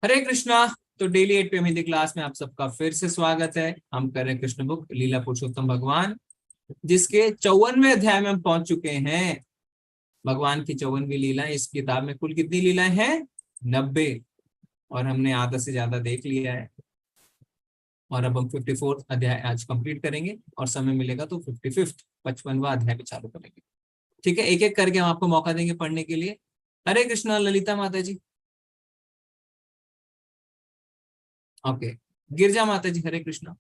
हरे कृष्णा। तो daily 8 PM Hindi class में आप सबका फिर से स्वागत है। हम कर रहे हैं कृष्ण बुक लीला पुरुषोत्तम भगवान, जिसके 54वें अध्याय में हम पहुंच चुके हैं। भगवान की 54वीं लीला। इस किताब में कुल कितनी लीलाएं हैं? 90। और हमने आधा से ज्यादा देख लिया है। और अब हम 54th अध्याय आज कंप्लीट करेंगे और समय मिलेगा तो 55वां अध्याय भी चालू करेंगे। ठीक है, एक एक करके हम आपको मौका देंगे पढ़ने के लिए। हरे कृष्णा ललिता माता जी। ओके, गिरजा माता जी हरे कृष्णा।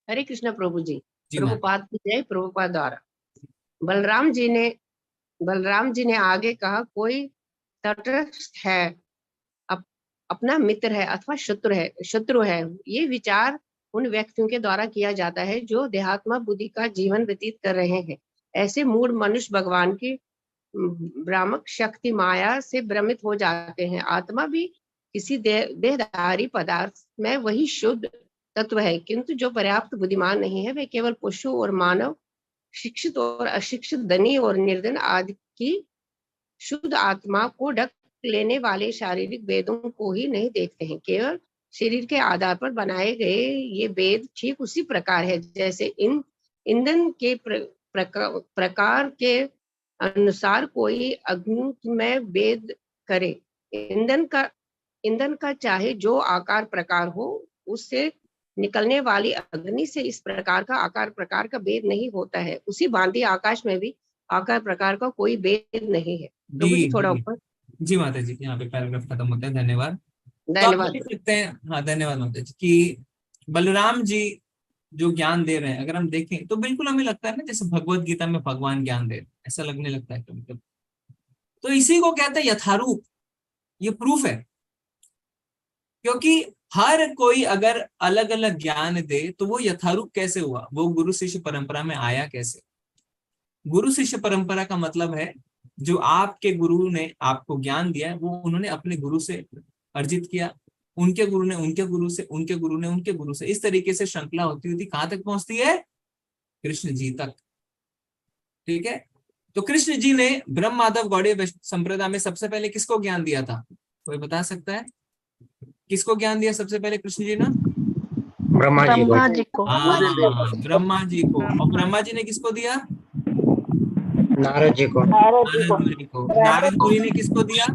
हरे कृष्ण प्रभु जी। जी माता। प्रभुपाद की जय। प्रभुपाद द्वारा बलराम जी ने आगे कहा, कोई तटस्थ है, अपना मित्र है अथवा शत्रु है, ये विचार उन व्यक्तियों के द्वारा किया जाता है जो देहात्मा बुद्धि का जीवन व्यतीत कर रहे हैं। ऐसे मूढ़ मनुष्य भगवान की भ्रामक शक्ति माया से भ्रमित हो जाते हैं। आत्मा भी किसी देहधारी पदार्थ में वही शुद्ध तत्व है, किंतु जो पर्याप्त बुद्धिमान नहीं है वे केवल पशु और मानव, शिक्षित और अशिक्षित, धनी और निर्धन आदि की शुद्ध आत्मा को ढक लेने वाले शारीरिक वेदों को ही नहीं देखते हैं। केवल शरीर के आधार पर बनाए गए ये वेद ठीक उसी प्रकार है जैसे ईंधन के प्रकार के अनुसार कोई अग्नि में वेद करे। ईंधन का चाहे जो आकार प्रकार हो, उससे निकलने वाली अग्नि से इस प्रकार का आकार प्रकार का भेद नहीं होता है। उसी भांति आकाश में भी आकार प्रकार का कोई भेद नहीं है। प्रभु जी थोड़ा ऊपर। जी माता जी, यहाँ पे पैराग्राफ खत्म होता है। धन्यवाद। तो आप धन्यवाद। देख सकते हैं, हाँ धन्यवाद माता जी, कि बलराम जी जो ज्ञान दे रहे हैं, अगर हम देखें तो बिल्कुल हमें लगता है ना जैसे भगवत गीता में भगवान ज्ञान दे रहे हैं, ऐसा लगने लगता है कभी कभी। तो इसी को कहते हैं यथारूप। ये प्रूफ है, क्योंकि हर कोई अगर अलग अलग ज्ञान दे तो वो यथारूप कैसे हुआ? वो गुरु शिष्य परंपरा में आया कैसे? गुरु शिष्य परंपरा का मतलब है जो आपके गुरु ने आपको ज्ञान दिया है वो उन्होंने अपने गुरु से अर्जित किया, उनके गुरु ने उनके गुरु से, उनके गुरु ने उनके गुरु से, इस तरीके से श्रृंखला होती होती कहां तक पहुंचती है? कृष्ण जी तक। ठीक है, तो कृष्ण जी ने ब्रह्म माधव गौड़ीय संप्रदाय में सबसे पहले किसको ज्ञान दिया था? कोई बता सकता है किसको ज्ञान दिया सबसे पहले कृष्ण जी ने? ब्रह्मा जी को। हाँ, ब्रह्मा जी को। और ब्रह्मा जी ने किसको दिया? नारद जी को। नारद मुनि को। नारद मुनि ने किसको दिया?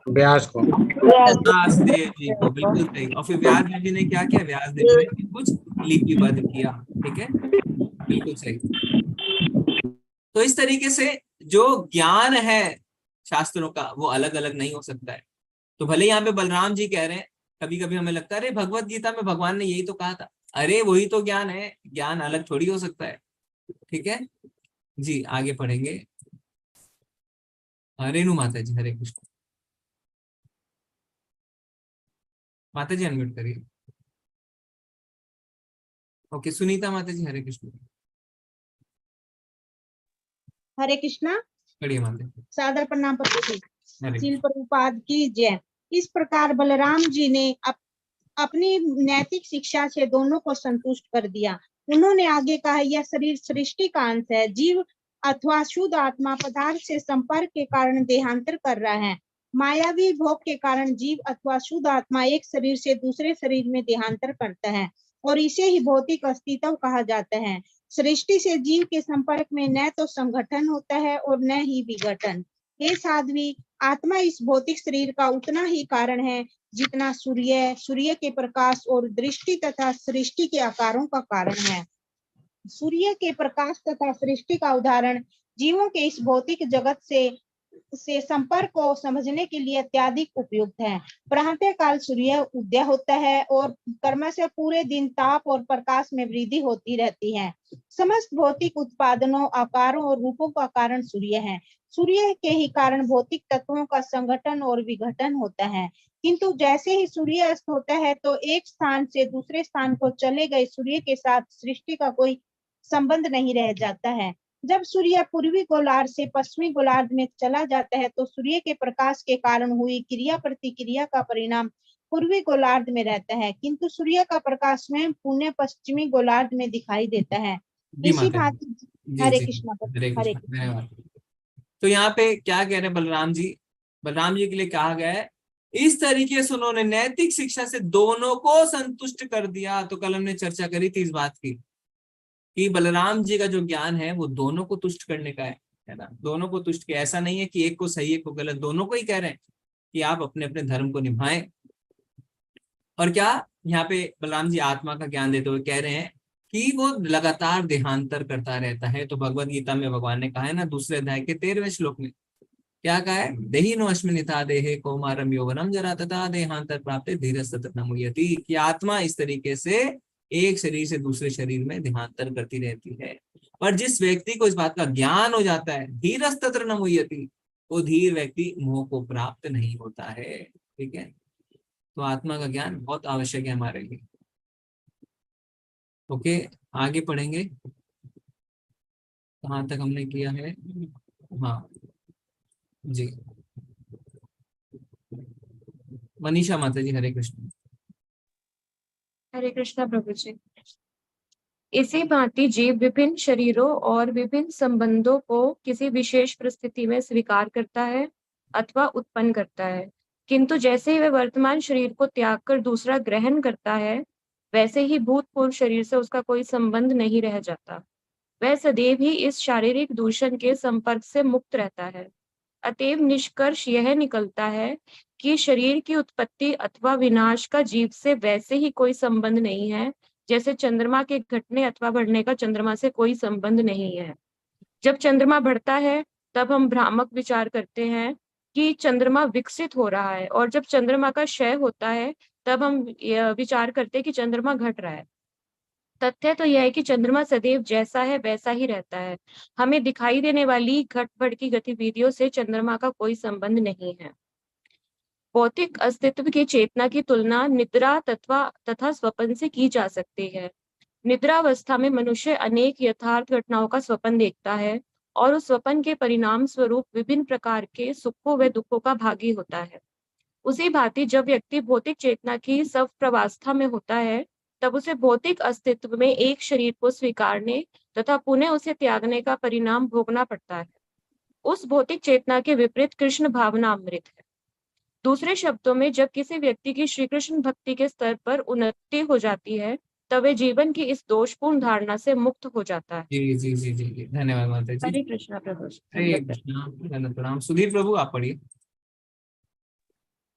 व्यास को। व्यास देव जी को। बिल्कुल सही। और फिर व्यास देव जी ने क्या किया? व्यास देव जी ने कुछ लिपिबद्ध किया। ठीक है, बिल्कुल सही। तो इस तरीके से जो ज्ञान है शास्त्रों का वो अलग अलग नहीं हो सकता है। तो भले यहाँ पे बलराम जी कह रहे हैं, कभी कभी हमें लगता है अरे भगवत गीता में भगवान ने यही तो कहा था। अरे वही तो ज्ञान है, ज्ञान अलग थोड़ी हो सकता है। ठीक है जी, आगे पढ़ेंगे। रेणु माता जी हरे कृष्ण। माता जी अनम्यूट करिए। ओके, सुनीता माता जी हरे कृष्ण। हरे कृष्णा। बढ़िया माता जी। सादर प्रणाम प्रभु जी। हरे श्रील कृष्ण। प्रभुपाद की जय। इस प्रकार बलराम जी ने अपनी नैतिक शिक्षा से दोनों को संतुष्ट कर दिया। उन्होंने आगे कहा, यह शरीर सृष्टि का अंश है। जीव अथवा शुद्ध आत्मा पदार्थ से संपर्क के कारण देहांतर कर रहा है। मायावी भोग के कारण जीव अथवा शुद्ध आत्मा एक शरीर से दूसरे शरीर में देहांतर करता है और इसे ही भौतिक अस्तित्व कहा जाता है। सृष्टि से जीव के संपर्क में न तो संगठन होता है और न ही विघटन। हे साध्वी, आत्मा इस भौतिक शरीर का उतना ही कारण है जितना सूर्य के प्रकाश और दृष्टि तथा सृष्टि के आकारों का कारण है। सूर्य के प्रकाश तथा सृष्टि का उदाहरण जीवों के इस भौतिक जगत से संपर्क को समझने के लिए अत्यधिक उपयुक्त है। प्रातः काल सूर्य उदय होता है और कर्म से पूरे दिन ताप और प्रकाश में वृद्धि होती रहती है। समस्त भौतिक उत्पादनों, आकारों और रूपों का कारण सूर्य है। सूर्य के ही कारण भौतिक तत्वों का संगठन और विघटन होता है। किंतु जैसे ही सूर्य अस्त होता है तो एक स्थान से दूसरे स्थान को चले गए सूर्य के साथ सृष्टि का कोई संबंध नहीं रह जाता है। जब सूर्य पूर्वी गोलार्ध से पश्चिमी गोलार्ध में चला जाता है तो सूर्य के प्रकाश के कारण हुई क्रिया प्रतिक्रिया का परिणाम पूर्वी गोलार्ध में रहता है, किंतु सूर्य का प्रकाश स्वयं पुण्य पश्चिमी गोलार्ध में दिखाई देता है। इसी भांति हरे कृष्णा। हरे कृष्ण, धन्यवाद। तो यहाँ पे क्या कह रहे हैं बलराम जी? बलराम जी के लिए कहा गया है इस तरीके से उन्होंने नैतिक शिक्षा से दोनों को संतुष्ट कर दिया। तो कल हमने चर्चा करी थी इस बात की कि बलराम जी का जो ज्ञान है वो दोनों को तुष्ट करने का है ना, दोनों को तुष्ट किया। ऐसा नहीं है कि एक को सही एक को गलत, दोनों को ही कह रहे हैं कि आप अपने अपने धर्म को निभाएं। और क्या यहाँ पे बलराम जी आत्मा का ज्ञान देते हुए कह रहे हैं कि वो लगातार देहांतर करता रहता है। तो भगवत गीता में भगवान ने कहा है ना, दूसरे अध्याय के 13वें श्लोक में क्या कहा है, देहिनो अस्मिनिता देहे कौमारम यौवनम जरा तथा देहांतर प्राप्त धीरस्तत न मुह्यति, कि आत्मा इस तरीके से एक शरीर से दूसरे शरीर में देहांतर करती रहती है। पर जिस व्यक्ति को इस बात का ज्ञान हो जाता है, धीरस्तत न मुह्यति, वो धीर व्यक्ति मोह को प्राप्त नहीं होता है। ठीक है, तो आत्मा का ज्ञान बहुत आवश्यक है हमारे लिए। ओके, आगे पढ़ेंगे। कहाँ तक हमने किया है? हाँ जी, मनीषा माता जी, हरे कृष्ण। हरे कृष्णा प्रभु जी। इसी भांति जीव विभिन्न शरीरों और विभिन्न संबंधों को किसी विशेष परिस्थिति में स्वीकार करता है अथवा उत्पन्न करता है, किंतु जैसे ही वह वर्तमान शरीर को त्याग कर दूसरा ग्रहण करता है, वैसे ही भूतपूर्व शरीर से उसका कोई संबंध नहीं रह जाता। वह सदैव ही इस शारीरिक दूषण के संपर्क से मुक्त रहता है। अतएव निष्कर्ष यह निकलता है कि शरीर की उत्पत्ति अथवा विनाश का जीव से वैसे ही कोई संबंध नहीं है जैसे चंद्रमा के घटने अथवा बढ़ने का चंद्रमा से कोई संबंध नहीं है। जब चंद्रमा बढ़ता है तब हम भ्रामक विचार करते हैं कि चंद्रमा विकसित हो रहा है, और जब चंद्रमा का क्षय होता है तब हम विचार करते हैं कि चंद्रमा घट रहा है। तथ्य तो यह है कि चंद्रमा सदैव जैसा है वैसा ही रहता है। हमें दिखाई देने वाली घट बढ़ की गतिविधियों से चंद्रमा का कोई संबंध नहीं है। भौतिक अस्तित्व की चेतना की तुलना निद्रा तथा स्वप्न से की जा सकती है। निद्रावस्था में मनुष्य अनेक यथार्थ घटनाओं का स्वप्न देखता है और उस स्वप्न के परिणाम स्वरूप विभिन्न प्रकार के सुखों व दुखों का भागी होता है। उसी भांति जब व्यक्ति भौतिक चेतना की सवप्रवास्था में होता है, तब उसे भौतिक अस्तित्व में एक शरीर को स्वीकारने तथा पुनः उसे त्यागने का परिणाम भोगना पड़ता है। उस भौतिक चेतना के विपरीत कृष्ण भावना अमृत है। दूसरे शब्दों में, जब किसी व्यक्ति की श्री कृष्ण भक्ति के स्तर पर उन्नति हो जाती है, तब वे जीवन की इस दोषपूर्ण धारणा से मुक्त हो जाता है। जी जी जी जी जी, धन्यवाद माता जी। हरे कृष्णा प्रभु। हरे कृष्णा, धन्यवाद, प्रणाम। सुधीर प्रभु आप पढ़िए।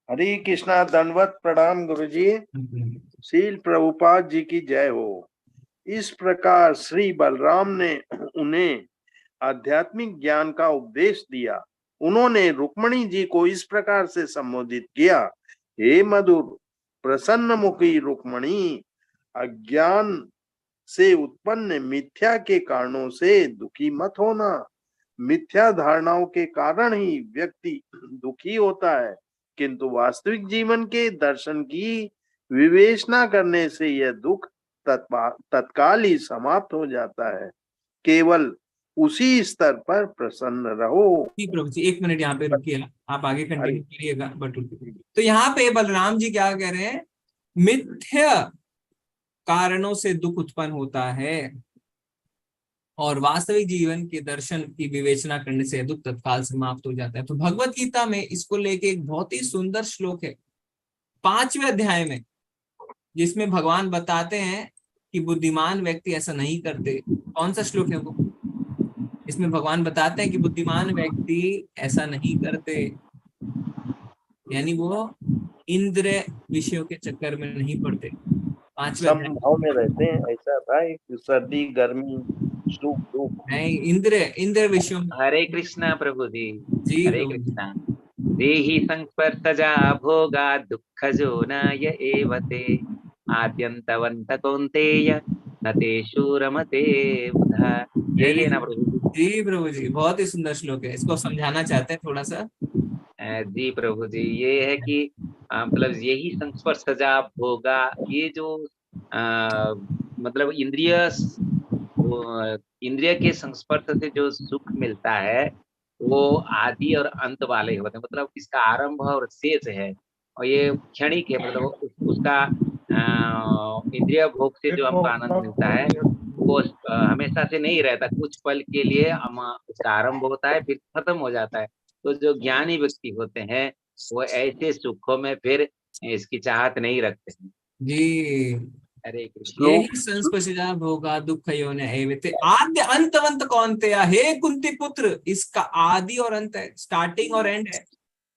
हरे कृष्णा, दंडवत प्रणाम गुरुजी। श्रील प्रभुपाद जी की जय हो। इस प्रकार श्री बलराम ने उन्हें आध्यात्मिक ज्ञान का उपदेश दिया। उन्होंने रुक्मणी जी को इस प्रकार से संबोधित किया, हे मधुर प्रसन्न मुखी रुक्मणी, अज्ञान से उत्पन्न मिथ्या के कारणों से दुखी मत होना। मिथ्या धारणाओं के कारण ही व्यक्ति दुखी होता है, किंतु वास्तविक जीवन के दर्शन की विवेचना करने से यह दुख तत्काल ही समाप्त हो जाता है। केवल उसी स्तर पर प्रसन्न रहो। प्रभु जी, एक मिनट यहाँ पे रुकिए, आप आगे कंटिन्यू करिएगा, बट तो यहाँ पे बलराम जी क्या कह रहे हैं, मिथ्या कारणों से दुख उत्पन्न होता है और वास्तविक जीवन के दर्शन की विवेचना करने से दुख तत्काल समाप्त हो जाता है। तो भगवत गीता में इसको लेके एक बहुत ही सुंदर श्लोक है 5वें अध्याय में, जिसमें भगवान बताते हैं कि बुद्धिमान व्यक्ति ऐसा नहीं करते। कौन सा श्लोक है वो? इसमें भगवान बताते हैं कि बुद्धिमान व्यक्ति ऐसा नहीं करते, यानी वो इंद्रिय विषयों के चक्कर में नहीं पड़ते। 5वें समभाव में रहते हैं। ऐसा था सर्दी गर्मी सुख दुख नहीं, इंद्रिय विषयों में। हरे कृष्णा प्रभु जी। जी हरे कृष्णा। देहि संस्पर्शजा भोगा दुःख जो न य एवते आद्यन्तवन्त कौन्तेय न तेषु रमते बुधा। यही है ना प्रभु जी? प्रभु जी, बहुत ही सुंदर श्लोक है, इसको समझाना चाहते हैं थोड़ा सा? जी प्रभु जी, ये है कि मतलब यही संस्पर्शजा भोगा, ये जो मतलब इंद्रिय के संस्पर्श से जो सुख मिलता है वो आदि और अंत वाले होते हैं। मतलब इसका आरंभ और शेष है, और ये क्षणिक है। मतलब उसका इंद्रिय भोग से जो हमको आनंद मिलता है वो हमेशा से नहीं रहता, कुछ पल के लिए उसका आरंभ होता है फिर खत्म हो जाता है। तो जो ज्ञानी व्यक्ति होते हैं वो ऐसे सुखों में फिर इसकी चाहत नहीं रखते। जी, हरे कृष्ण। यही संस्पर्शिता भोगा दुख योनि एवेते आद्य अंतवंत कौन्तेय, हे कुंती पुत्र, इसका आदि और अंत है, स्टार्टिंग और एंड है।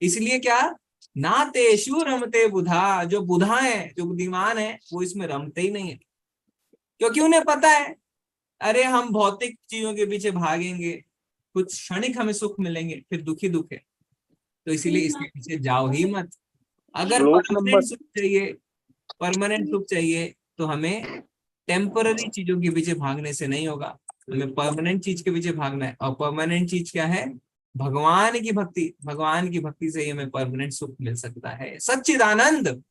इसलिए क्या, ना तेषु रमते बुधा, जो बुधा है, जो बुद्धिमान है, वो इसमें रमते ही नहीं है, क्योंकि उन्हें पता है अरे हम भौतिक चीजों के पीछे भागेंगे, कुछ क्षणिक हमें सुख मिलेंगे, फिर दुखी दुख है, तो इसीलिए इसके पीछे जाओ ही मत। अगर श्लोक परमानेंट सुख चाहिए, परमानेंट सुख चाहिए, तो हमें टेम्पररी चीजों के पीछे भागने से नहीं होगा, हमें परमानेंट चीज के पीछे भागना है। और परमानेंट चीज क्या है, भगवान की भक्ति। भगवान की भक्ति से ही हमें परमानेंट सुख मिल सकता है। सच्चिदानंद,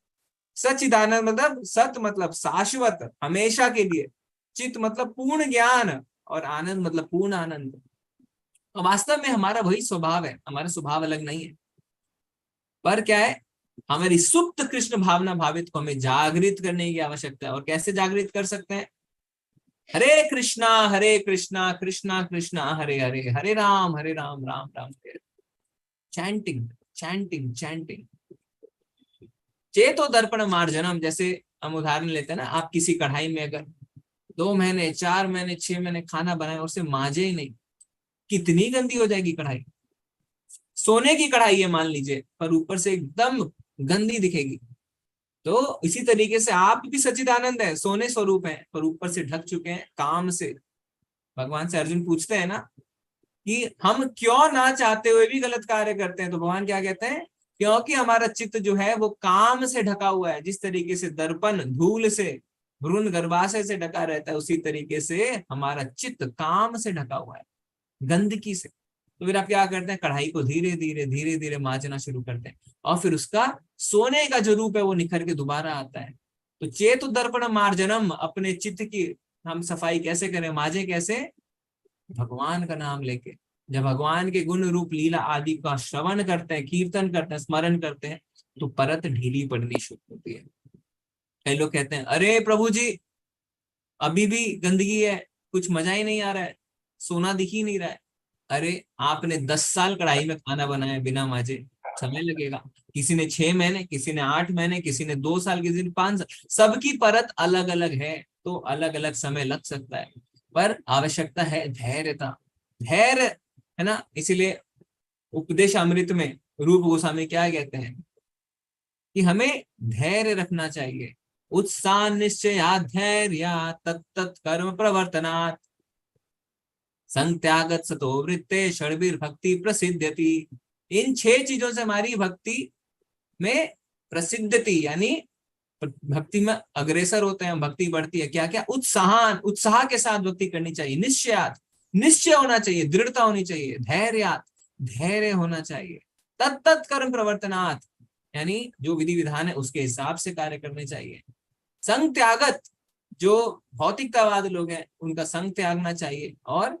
सच्चिदानंद मतलब सत मतलब शाश्वत, हमेशा के लिए, चित मतलब पूर्ण ज्ञान, और आनंद मतलब पूर्ण आनंद। और वास्तव में हमारा वही स्वभाव है, हमारा स्वभाव अलग नहीं है, पर क्या है, हमारी सुप्त कृष्ण भावना भावित को हमें जागृत करने की आवश्यकता है। और कैसे जागृत कर सकते हैं, Hare Krishna Krishna Krishna Hare Hare, Hare Ram Ram Ram Hare. Chanting chanting chanting. चेतो दर्पण मार्जनम, जैसे हम उदाहरण लेते हैं ना, आप किसी कढ़ाई में अगर 2 महीने 4 महीने 6 महीने खाना बनाए और उसे मांजे ही नहीं, कितनी गंदी हो जाएगी कढ़ाई। सोने की कढ़ाई है मान लीजिए, पर ऊपर से एकदम गंदी दिखेगी। तो इसी तरीके से आप भी सच्चिदानंद है, सोने स्वरूप है, पर ऊपर से ढक चुके हैं काम से। भगवान से अर्जुन पूछते हैं ना कि हम क्यों ना चाहते हुए भी गलत कार्य करते हैं, तो भगवान क्या कहते हैं, क्योंकि हमारा चित्त जो है वो काम से ढका हुआ है। जिस तरीके से दर्पण धूल से, भ्रूण गर्भाशय से ढका रहता है, उसी तरीके से हमारा चित्त काम से ढका हुआ है, गंदगी से। तो फिर आप क्या करते हैं, कढ़ाई को धीरे धीरे मांजना शुरू करते हैं, और फिर उसका सोने का जो रूप है वो निखर के दोबारा आता है। तो चेतु दर्पण मार्जनम, अपने चित्त की हम सफाई कैसे करें, मांजे कैसे, भगवान का नाम लेके। जब भगवान के गुण रूप लीला आदि का श्रवण करते हैं, कीर्तन करते हैं, स्मरण करते हैं, तो परत ढीली पड़नी शुरू होती है। कई लोग कहते हैं अरे प्रभु जी अभी भी गंदगी है, कुछ मजा ही नहीं आ रहा है, सोना दिख ही नहीं रहा है। अरे आपने 10 साल कढ़ाई में खाना बनाया बिना मांजे, समय लगेगा। किसी ने 6 महीने, किसी ने 8 महीने, किसी ने 2 साल, किसी ने 5 साल, सबकी परत अलग अलग है, तो अलग अलग समय लग सकता है। पर आवश्यकता है धैर्यता, धैर्य है ना। इसीलिए उपदेश अमृत में रूप गोस्वामी क्या कहते हैं कि हमें धैर्य रखना चाहिए। उत्साह निश्चया धैर्य तत्त कर्म प्रवर्तनात् संत्यागत सतो वृत्ते षड्वीर भक्ति प्रसिद्धति। इन 6 चीजों से हमारी भक्ति में प्रसिद्धति, यानी भक्ति में अग्रसर होते हैं, भक्ति बढ़ती है। क्या क्या, उत्साह के साथ भक्ति करनी चाहिए, निश्चयात, निश्चय होना चाहिए, दृढ़ता होनी चाहिए, धैर्यात, धैर्य होना चाहिए, तत्त कर्म प्रवर्तनात्, यानी जो विधि विधान है उसके हिसाब से कार्य करने चाहिए। संग त्यागत, जो भौतिकतावाद लोग हैं उनका संग त्यागना चाहिए। और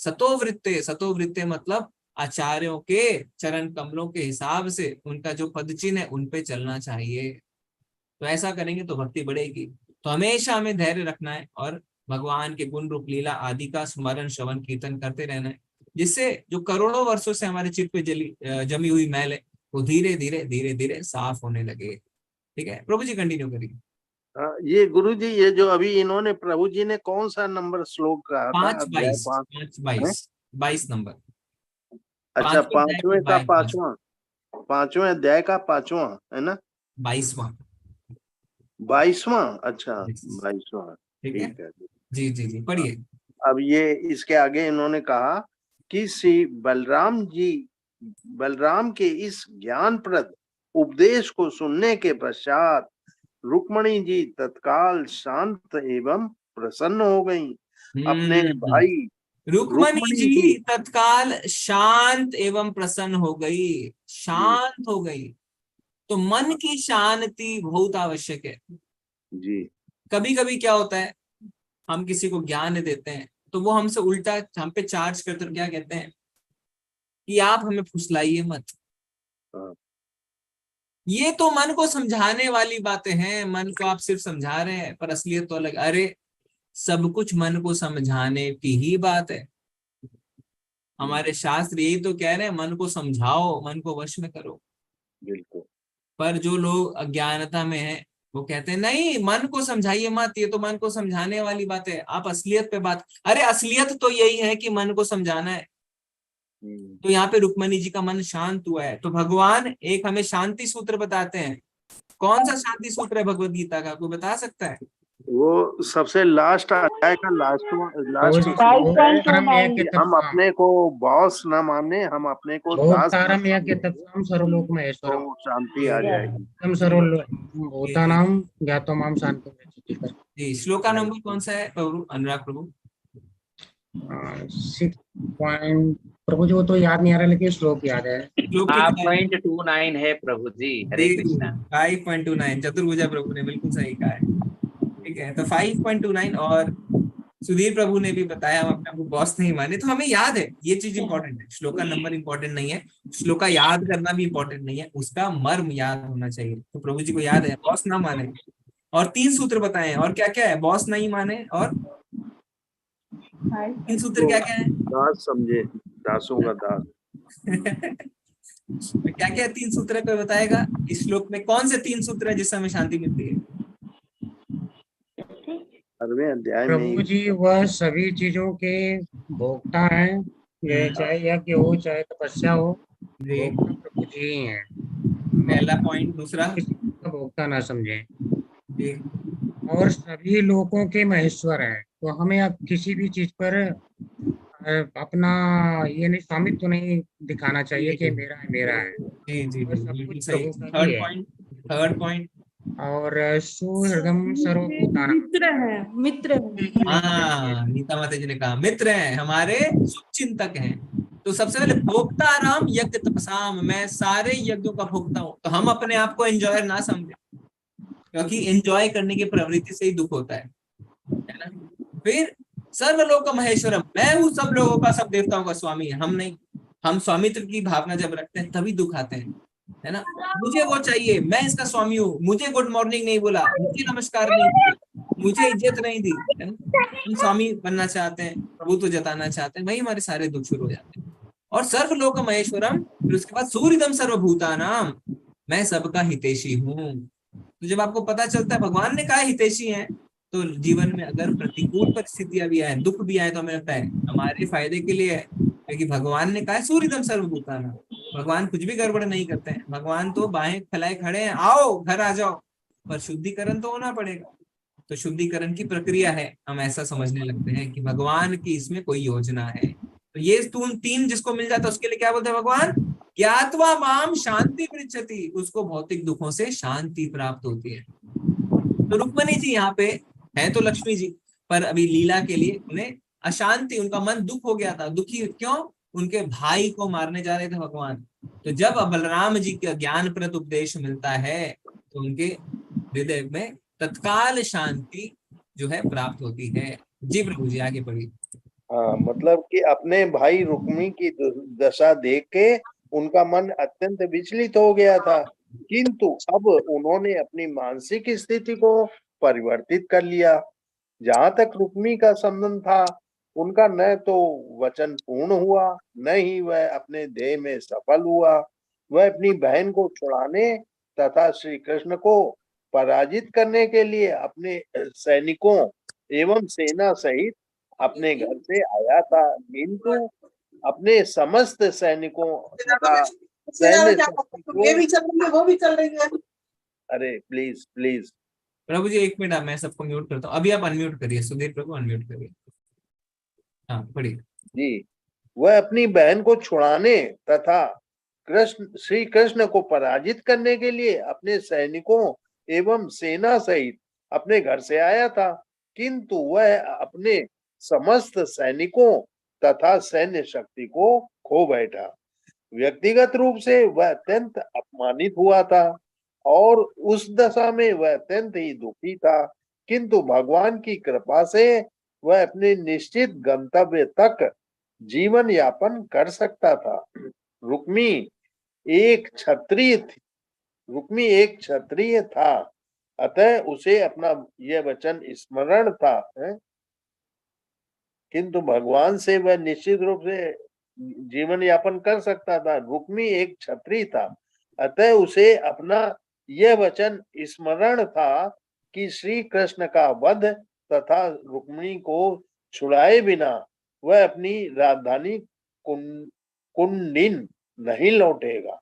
सतोवृत्ते मतलब आचार्यों के चरण कमलों के हिसाब से, उनका जो पद चिन्ह है उन पे चलना चाहिए। तो ऐसा करेंगे तो भक्ति बढ़ेगी। तो हमेशा हमें धैर्य रखना है और भगवान के गुण रूप लीला आदि का स्मरण श्रवण कीर्तन करते रहना है, जिससे जो करोड़ों वर्षों से हमारे चित्त पे जमी हुई मैल है वो धीरे धीरे साफ होने लगे। ठीक है प्रभु जी, कंटिन्यू करिए। ये गुरु जी, ये जो अभी इन्होंने प्रभु जी ने कौन सा नंबर श्लोक कहा था? 5:22 नंबर। अच्छा, 5वें का 5वां, 5वें अध्याय का 5वां है ना? 22वां। 22वां, अच्छा 22वां, ठीक है जी जी जी, पढ़िए। अब ये इसके आगे इन्होंने कहा कि श्री बलराम के इस ज्ञानप्रद उपदेश को सुनने के पश्चात रुक्मणी जी तत्काल शांत एवं प्रसन्न हो गईं। अपने भाई रुक्मणी जी तत्काल शांत एवं प्रसन्न हो गई, शांत हो गई। तो मन की शांति बहुत आवश्यक है जी। कभी कभी क्या होता है, हम किसी को ज्ञान देते हैं तो वो हमसे उल्टा हम पे चार्ज करते हैं, क्या कहते हैं कि आप हमें फुसलाइए मत। ये तो मन को समझाने वाली बातें हैं, मन को आप सिर्फ समझा रहे हैं, पर असलियत तो अलग। अरे सब कुछ मन को समझाने की ही बात है। हमारे शास्त्र यही तो कह रहे हैं, मन को समझाओ, मन को वश में करो। बिल्कुल। पर जो लोग अज्ञानता में है वो कहते हैं नहीं, मन को समझाइए मत, ये तो मन को समझाने वाली बात है, आप असलियत पे बात। अरे असलियत तो यही है कि मन को समझाना है। तो यहाँ पे रुक्मणी जी का मन शांत हुआ है, तो भगवान एक हमें शांति सूत्र बताते हैं। कौन सा शांति सूत्र है भगवत गीता का, कोई बता सकता है? वो सबसे लास्ट अध्याय का लास्ट प्रभु जी, श्लोक है भोक्तारम कि यज्ञ हम तत्साम, अपने को बॉस न माने, हम अपने को दास न भोक्तारम माने, यज्ञ तत्साम सर्वलोक महेश्वरम, तो शांति आ जाएगी। तम सर्वलोक भूतानाम ज्ञातो माम शांति में। जी, श्लोक का नंबर कौन सा है प्रभु अनुराग प्रभु? 6 पॉइंट प्रभु जी, वो तो याद नहीं आ रहा, लेकिन श्लोक याद है। श्लोक कितना है? 5.29 है प्रभु जी। हरे कृष्णा। 5.29 चतुर्भुजा प्रभु ने बिल्कुल सही कहा है। ठीक है, तो 5.29। और सुधीर प्रभु ने भी बताया हम अपने आप को बॉस नहीं माने, तो हमें याद है ये चीज इंपॉर्टेंट है। श्लोक का नंबर इंपॉर्टेंट नहीं है, श्लोक का याद करना भी इंपॉर्टेंट नहीं है, उसका मर्म याद होना चाहिए। तो प्रभु जी को याद है बॉस ना माने, और 3 सूत्र बताए हैं। और क्या क्या है? बॉस नहीं माने, और 3 सूत्र क्या क्या है? दास समझे, दासों का दास। क्या क्या 3 सूत्र है, कोई बताएगा? इस श्लोक में कौन से 3 सूत्र है जिससे हमें शांति मिलती है? 12वें अध्याय प्रभु में जी वह सभी चीजों के भोक्ता हैं, ये चाहे यज्ञ हो चाहे तपस्या हो, जी, भोक्ता प्रभु जी ही हैं। पहला पॉइंट। दूसरा? किसी का भोक्ता ना समझे, जी, और सभी लोगों के महेश्वर हैं। तो हमें अब किसी भी चीज पर अपना ये नहीं, स्वामित्व नहीं दिखाना चाहिए कि मेरा है मेरा है, जी, जी, और जी, सब बिल्कुल कुछ सही। प्रभु का ही थर्ड है। Point, third point. और सुहृदम सर्वभूतानां, मित्र है, मित्र है। हाँ, नीता माता जी ने कहा मित्र हैं, हमारे शुभचिंतक हैं। तो सबसे पहले भोक्ता राम यज्ञ तपसाम, मैं सारे यज्ञों का भोक्ता हूं। तो हम अपने आप को एंजॉयर ना समझे, क्योंकि एंजॉय करने की प्रवृत्ति से ही दुख होता है ना। फिर सर्वलोक महेश्वरम, मैं हूँ सब लोगों का, सब देवताओं का स्वामी, हम नहीं। हम स्वामित्व की भावना जब रखते हैं तभी दुख आते हैं, है ना। मुझे वो चाहिए, मैं इसका स्वामी हूँ, मुझे गुड मॉर्निंग नहीं बोला, मुझे नमस्कार नहीं किया, मुझे इज्जत नहीं दी, है ना। हम स्वामी बनना चाहते हैं, प्रभुत्व जताना चाहते हैं, वही हमारे सारे दुख शुरू हो जाते हैं। और सर्वलोक महेश्वरम, फिर उसके बाद सूर्यदम सर्वभूतानाम, मैं सबका हितैषी हूँ। तो जब आपको पता चलता है भगवान ने कहा हितैषी है, तो जीवन में अगर प्रतिकूल परिस्थितियां भी आए, दुख भी आए, तो हमें लगता है हमारे फायदे के लिए है, क्योंकि भगवान ने कहा है सूर्यदम सर्वभूतानाम। भगवान कुछ भी गड़बड़ नहीं करते हैं, भगवान तो बाहें फैलाए खड़े हैं, आओ घर आ जाओ, पर शुद्धिकरण तो होना पड़ेगा। तो शुद्धिकरण की प्रक्रिया है, हम ऐसा समझने लगते हैं कि भगवान की इसमें कोई योजना है। तो ये 3 जिसको मिल जाता है उसके लिए क्या बोलते हैं भगवान? ज्ञात्वा माम शांति पृच्छति, उसको भौतिक दुखों से शांति प्राप्त होती है। तो रुक्मणी जी यहाँ पे है तो लक्ष्मी जी, पर अभी लीला के लिए उन्हें अशांति, उनका मन दुख हो गया था। दुखी क्यों? उनके भाई को मारने जा रहे थे भगवान। तो जब बलराम जी का ज्ञानप्रद उपदेश मिलता है तो उनके हृदय में तत्काल शांति जो है प्राप्त होती है। जी प्रभु जी आगे बढ़िए। हाँ, मतलब कि अपने भाई रुक्मी की दशा देख के उनका मन अत्यंत विचलित हो गया था, किंतु अब उन्होंने अपनी मानसिक स्थिति को परिवर्तित कर लिया। जहां तक रुक्मी का संबंध था, उनका न तो वचन पूर्ण हुआ, न ही वह अपने ध्येय में सफल हुआ। वह अपनी बहन को छुड़ाने तथा श्री कृष्ण को पराजित करने के लिए अपने सैनिकों एवं सेना सहित अपने घर से आया था, किंतु अपने समस्त सैनिकों तथा सैन्य शक्ति को, वो भी चल रही है। अरे please please Prabhu ji 1 minute, मैं सबको म्यूट करता हूँ। अभी आप अनम्यूट करिए, सुधीर प्रभु अनम्यूट करिए। हाँ बढ़िए जी, वह अपनी बहन को छुड़ाने तथा श्री कृष्ण को पराजित करने के लिए अपने सैनिकों एवं सेना सहित अपने घर से आया था, किंतु वह अपने समस्त सैनिकों तथा सैन्य शक्ति को खो बैठा। व्यक्तिगत रूप से वह अत्यंत अपमानित हुआ था और उस दशा में वह अत्यंत ही दुखी था, किंतु भगवान की कृपा से वह अपने निश्चित गंतव्य तक जीवन यापन कर सकता था। रुक्मी एक क्षत्रिय थी, रुक्मी एक क्षत्रिय था, अतः उसे अपना यह वचन स्मरण था, किंतु भगवान से वह निश्चित रूप से जीवन यापन कर सकता था। रुक्मी एक क्षत्रिय था, अतः उसे अपना यह वचन स्मरण था कि श्री कृष्ण का वध तथा रुक्मिणी को छुड़ाए बिना वह अपनी राजधानी कुंडिन नहीं लौटेगा।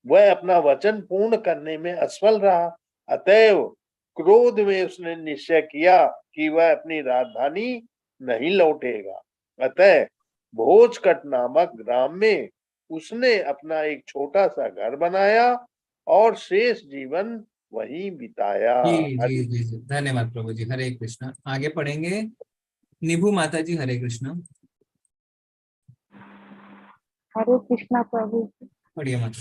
वह अपना वचन पूर्ण करने में असफल रहा। अतएव क्रोध में उसने निश्चय किया कि वह अपनी राजधानी नहीं लौटेगा। अतः भोजकट नामक ग्राम में उसने अपना एक छोटा सा घर बनाया और शेष जीवन वहीं बिताया। जी जी जी जी, धन्यवाद प्रभु जी। हरे कृष्णा। आगे पढ़ेंगे निभु माता जी। हरे कृष्णा। हरे कृष्णा प्रभु। पढ़िए माता।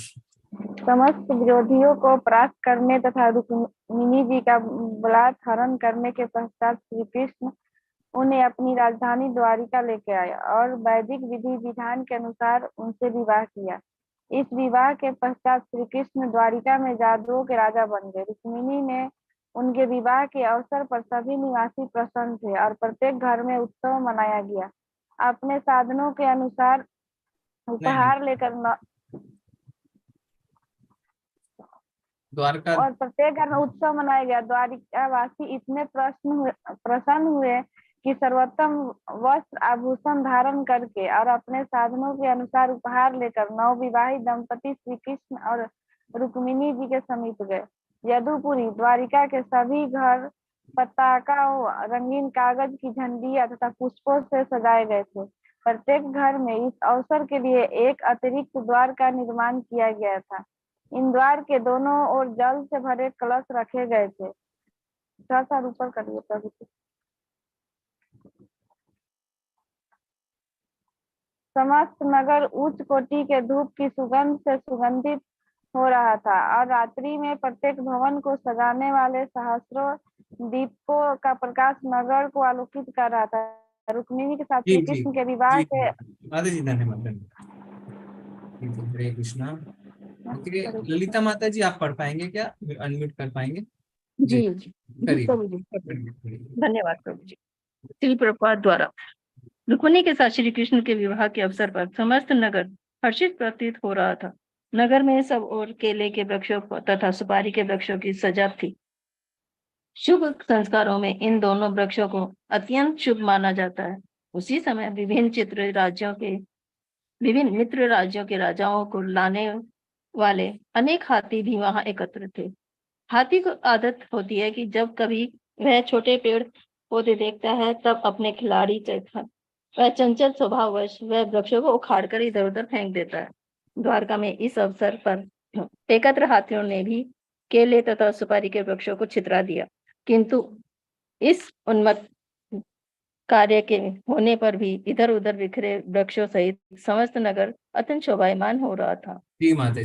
समस्त विरोधियों को परास्त करने तथा रुक्मिणी जी का बलात् हरण करने के पश्चात श्री कृष्ण उन्हें अपनी राजधानी द्वारिका लेके आया और वैदिक विधि विधान के अनुसार उनसे विवाह किया। इस विवाह के पश्चात श्री कृष्ण द्वारिका में जादुओं के राजा बन गए। रुक्मिणी ने उनके विवाह के अवसर पर सभी निवासी प्रसन्न थे और प्रत्येक घर में उत्सव मनाया गया। अपने साधनों के अनुसार उपहार लेकर द्वारका और प्रत्येक घर में उत्सव मनाया गया। द्वारिका वासी इतने प्रसन्न हुए कि सर्वोत्तम वस्त्र आभूषण धारण करके और अपने साधनों के अनुसार उपहार लेकर नवविवाहित दंपति श्री कृष्ण और रुक्मिणी जी के समीप गए। यदुपुरी द्वारिका के सभी घर पताकाओं, रंगीन कागज की झंडियां तथा पुष्पों से सजाए गए थे। प्रत्येक घर में इस अवसर के लिए एक अतिरिक्त द्वार का निर्माण किया गया था। इन द्वार के दोनों ओर जल से भरे कलश रखे गए थे। थोड़ा सा ऊपर करिए प्रभु। समस्त नगर उच्च कोटि के धूप की सुगंध से सुगंधित हो रहा था और रात्रि में प्रत्येक भवन को सजाने वाले सहस्रों दीपकों का प्रकाश नगर को आलोकित कर रहा था। रुक्मिणी के साथ श्री कृष्ण के विवाह के माता जी धन्यवाद। हरे कृष्णा। ललिता माता जी आप पढ़ पाएंगे क्या? अनम्यूट कर पाएंगे? जी जी प्रभु जी, धन्यवाद प्रभु जी। श्री प्रभुपाद द्वारा रुक्मिणी के साथ श्री कृष्ण के विवाह के अवसर पर समस्त नगर हर्षित प्रतीत हो रहा था। नगर में सब ओर केले के वृक्षों तथा सुपारी के वृक्षों की सजा थी। शुभ संस्कारों में इन दोनों वृक्षों को अत्यंत शुभ माना जाता है। उसी समय विभिन्न मित्र राज्यों के राजाओं को लाने वाले अनेक हाथी भी वहां एकत्र थे। हाथी को आदत होती है कि जब कभी वह छोटे पेड़ पौधे देखता है तब अपने खिलाड़ी चढ़ता वह चंचल स्वभाववश वह वृक्षों को उखाड़कर इधर उधर फेंक देता है। द्वारका में इस अवसर पर एकत्र हाथियों ने भी केले तथा सुपारी के वृक्षों को छितरा दिया, किंतु इस उन्मत्त कार्य के होने पर भी इधर उधर बिखरे वृक्षों सहित समस्त नगर अत्यंत शोभायमान हो रहा था। जी माता जी।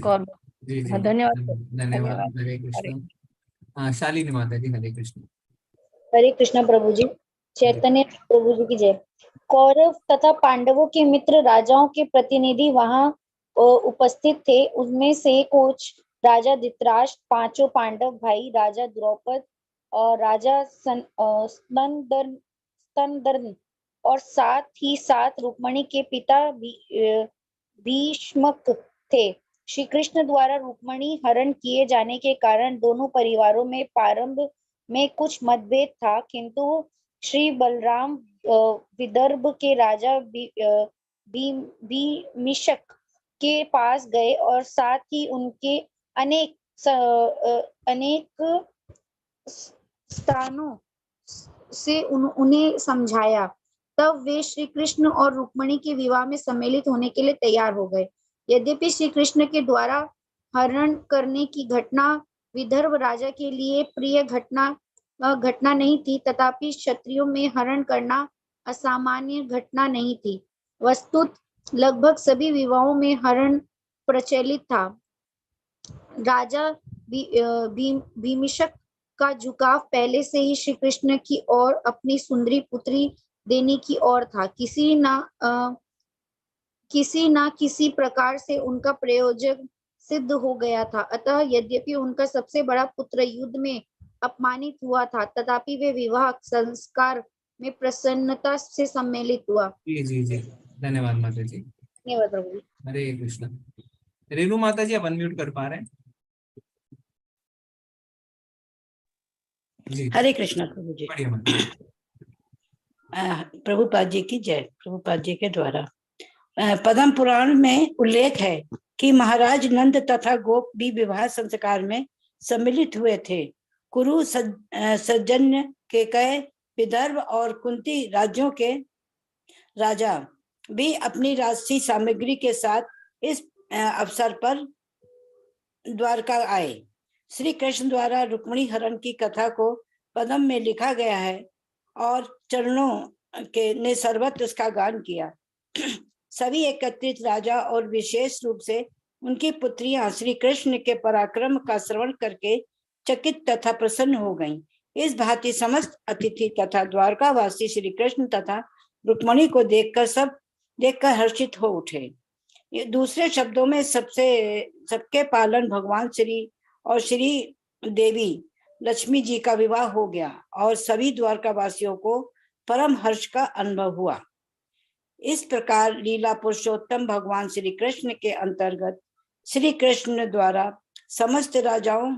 जी धन्यवाद। धन्यवाद। हरे कृष्ण। शालिनी माता जी। हरे कृष्ण। हरे कृष्ण प्रभु जी। चैतन्य प्रभु जी की जय। कौरव तथा पांडवों के मित्र राजाओं के प्रतिनिधि वहां उपस्थित थे। उनमें से कुछ राजा धृतराष्ट्र, पांचों पांडव भाई, राजा द्रौपद और राजा स्तनदर्न और साथ ही साथ रुक्मिणी के पिता भीष्मक थे। श्री कृष्ण द्वारा रुक्मिणी हरण किए जाने के कारण दोनों परिवारों में प्रारंभ में कुछ मतभेद था, किंतु श्री बलराम विदर्भ के राजा भीमिषक के पास गए और साथ ही उनके अनेक स्थानों से उन्हें समझाया। तब वे श्री कृष्ण और रुक्मिणी के विवाह में सम्मिलित होने के लिए तैयार हो गए। यद्यपि श्री कृष्ण के द्वारा हरण करने की घटना विदर्भ राजा के लिए प्रिय घटना नहीं थी, तथापि क्षत्रियों में हरण करना असामान्य घटना नहीं थी। वस्तुत लगभग सभी विवाहों में हरण प्रचलित था। राजा भीमिषक का झुकाव पहले से ही श्री कृष्ण की ओर अपनी सुंदरी पुत्री देने की ओर था। किसी न किसी प्रकार से उनका प्रयोजन सिद्ध हो गया था। अतः यद्यपि उनका सबसे बड़ा पुत्र युद्ध में अपमानित हुआ था, तथापि वे विवाह संस्कार में प्रसन्नता से सम्मिलित हुआ। जी जी जी, धन्यवाद माता जी। धन्यवाद प्रभु। हरे कृष्ण। रेणु माता जी आप अनम्यूट कर पा रहे हैं? जी हरे कृष्णा प्रभु जी। बढ़िया माता जी। प्रभुपाद जी की जय। प्रभुपाद जी के द्वारा पद्म पुराण में उल्लेख है कि महाराज नंद तथा गोप भी विवाह संस्कार में सम्मिलित हुए थे। कुरु, सज्जन्य, केकय, विदर्भ और कुंती राज्यों के राजा भी अपनी राजसी सामग्री के साथ इस अवसर पर द्वारका आए। श्री कृष्ण द्वारा रुक्मिणी हरण की कथा को पद्म में लिखा गया है और चरणों के ने सर्वत्र उसका गान किया। सभी एकत्रित राजा और विशेष रूप से उनकी पुत्रियां श्री कृष्ण के पराक्रम का श्रवण करके चकित तथा प्रसन्न हो गईं। इस भांति समस्त अतिथि तथा द्वारकावासी श्री कृष्ण तथा रुक्मिणी को देखकर हर्षित हो उठे। दूसरे शब्दों में सबके पालन भगवान श्री और श्री देवी लक्ष्मी जी का विवाह हो गया और सभी द्वारकावासियों को परम हर्ष का अनुभव हुआ। इस प्रकार लीला पुरुषोत्तम भगवान श्री कृष्ण के अंतर्गत श्री कृष्ण द्वारा समस्त राजाओं